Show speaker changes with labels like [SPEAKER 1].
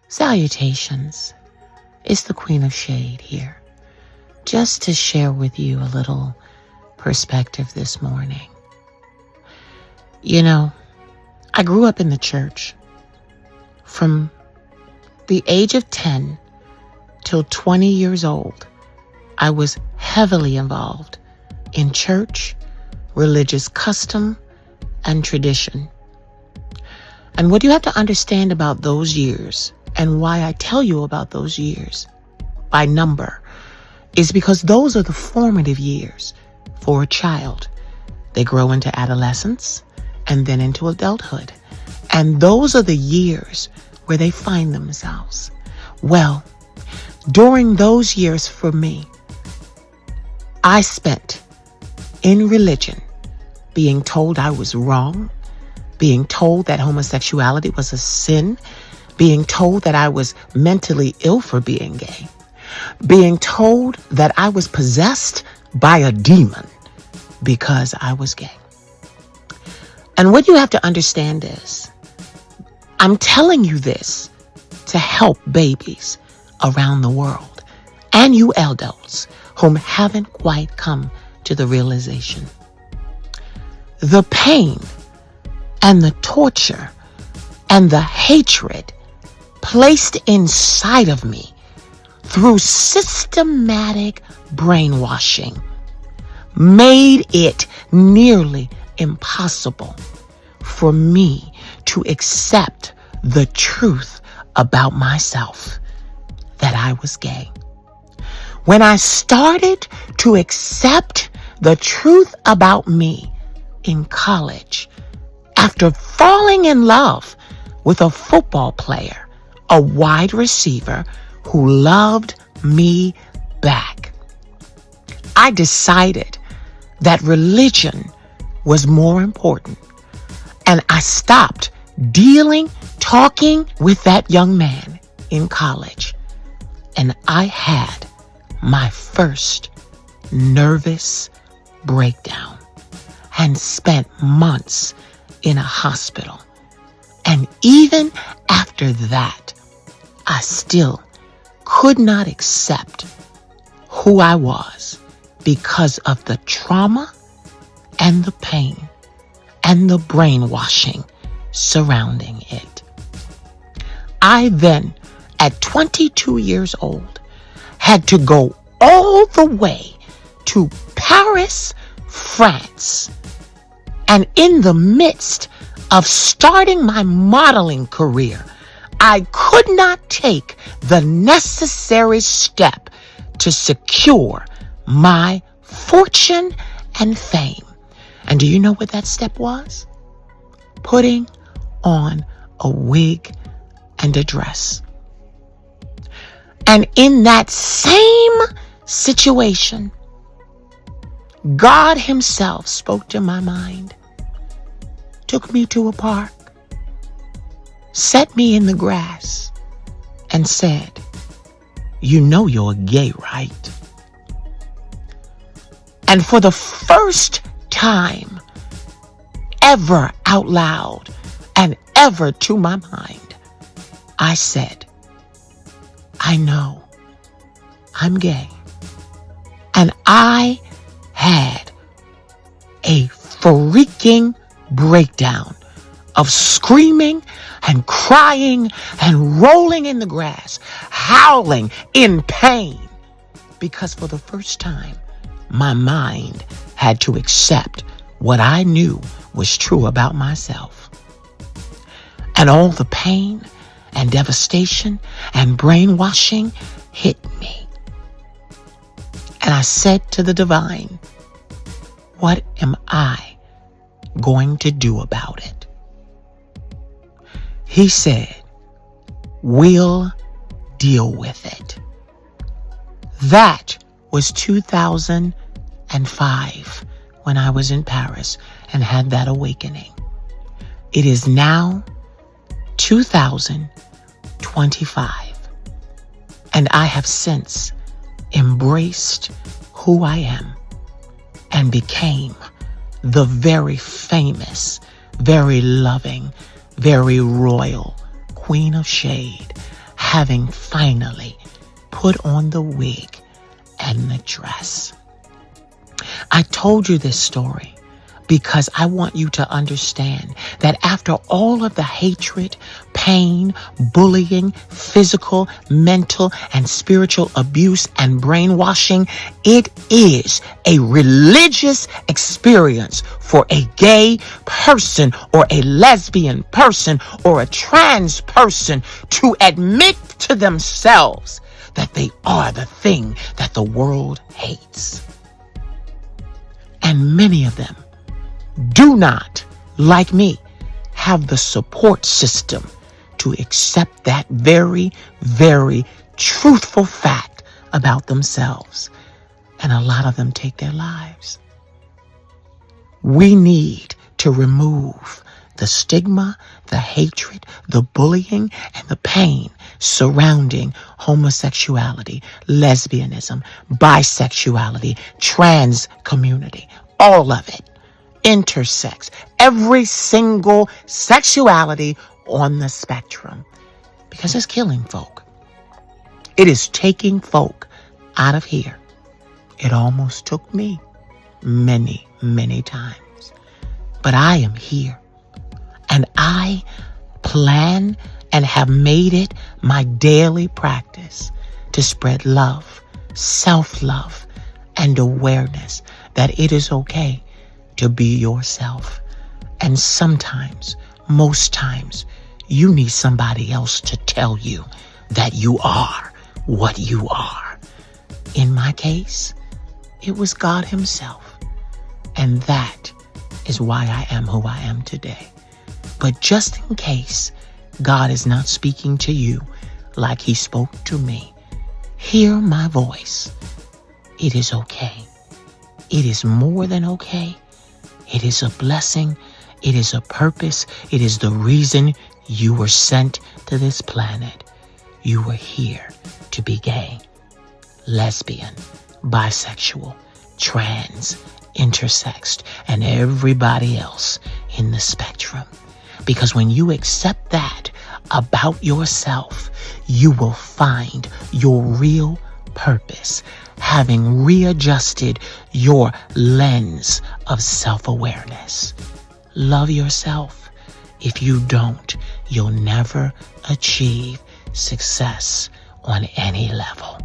[SPEAKER 1] Salutations. It's the Queen of Shade here, just to share with you a little perspective this morning. You know, I grew up in the church. From the age of 10 till 20 years old, I was heavily involved in church, religious custom, and tradition. And what you have to understand about those years, and why I tell you about those years by number, is because those are the formative years for a child. They grow into adolescence and then into adulthood. And those are the years where they find themselves. Well, during those years for me, I spent in religion being told I was wrong, being told that homosexuality was a sin, being told that I was mentally ill for being gay, being told that I was possessed by a demon because I was gay. And what you have to understand is, I'm telling you this to help babies around the world and you adults whom haven't quite come to the realization. The pain and the torture and the hatred placed inside of me through systematic brainwashing made it nearly impossible for me to accept the truth about myself, that I was gay. When I started to accept the truth about me in college, after falling in love with a football player, a wide receiver who loved me back, I decided that religion was more important. And I stopped talking with that young man in college. And I had my first nervous breakdown and spent months in a hospital. And even after that, I still could not accept who I was because of the trauma and the pain and the brainwashing surrounding it. I then, at 22 years old, had to go all the way to Paris, France. And in the midst of starting my modeling career, I could not take the necessary step to secure my fortune and fame. And do you know what that step was? Putting on a wig and a dress. And in that same situation, God Himself spoke to my mind, took me to a park, set me in the grass, and said, "You know you're gay, right?" And for the first time ever out loud and ever to my mind, I said, "I know I'm gay." And I had a freaking breakdown of screaming and crying and rolling in the grass, howling in pain, because for the first time, my mind had to accept what I knew was true about myself. And all the pain and devastation and brainwashing hit me. And I said to the divine, what am I going to do about it? He said, we'll deal with it. That was 2005 when I was in Paris and had that awakening. It is now 2025, and I have since embraced who I am and became the very famous, very loving, very royal Queen of Shade, having finally put on the wig and the dress. I told you this story because I want you to understand that after all of the hatred, pain, bullying, physical, mental, and spiritual abuse and brainwashing, it is a religious experience for a gay person or a lesbian person or a trans person to admit to themselves that they are the thing that the world hates. And many of them do not, like me, have the support system to accept that very, very truthful fact about themselves. And a lot of them take their lives. We need to remove the stigma, the hatred, the bullying, and the pain surrounding homosexuality, lesbianism, bisexuality, trans community, all of it. Intersex, every single sexuality on the spectrum, because it's killing folk. It is taking folk out of here. It almost took me many, many times, but I am here, and I plan and have made it my daily practice to spread love, self-love, and awareness that it is okay to be yourself. And sometimes, most times, you need somebody else to tell you that you are what you are. In my case, it was God Himself. And that is why I am who I am today. But just in case God is not speaking to you like He spoke to me, hear my voice. It is okay. It is more than okay. It is a blessing. It is a purpose. It is the reason you were sent to this planet. You were here to be gay, lesbian, bisexual, trans, intersexed, and everybody else in the spectrum. Because when you accept that about yourself, you will find your real purpose, having readjusted your lens of self-awareness. Love yourself. If you don't, you'll never achieve success on any level.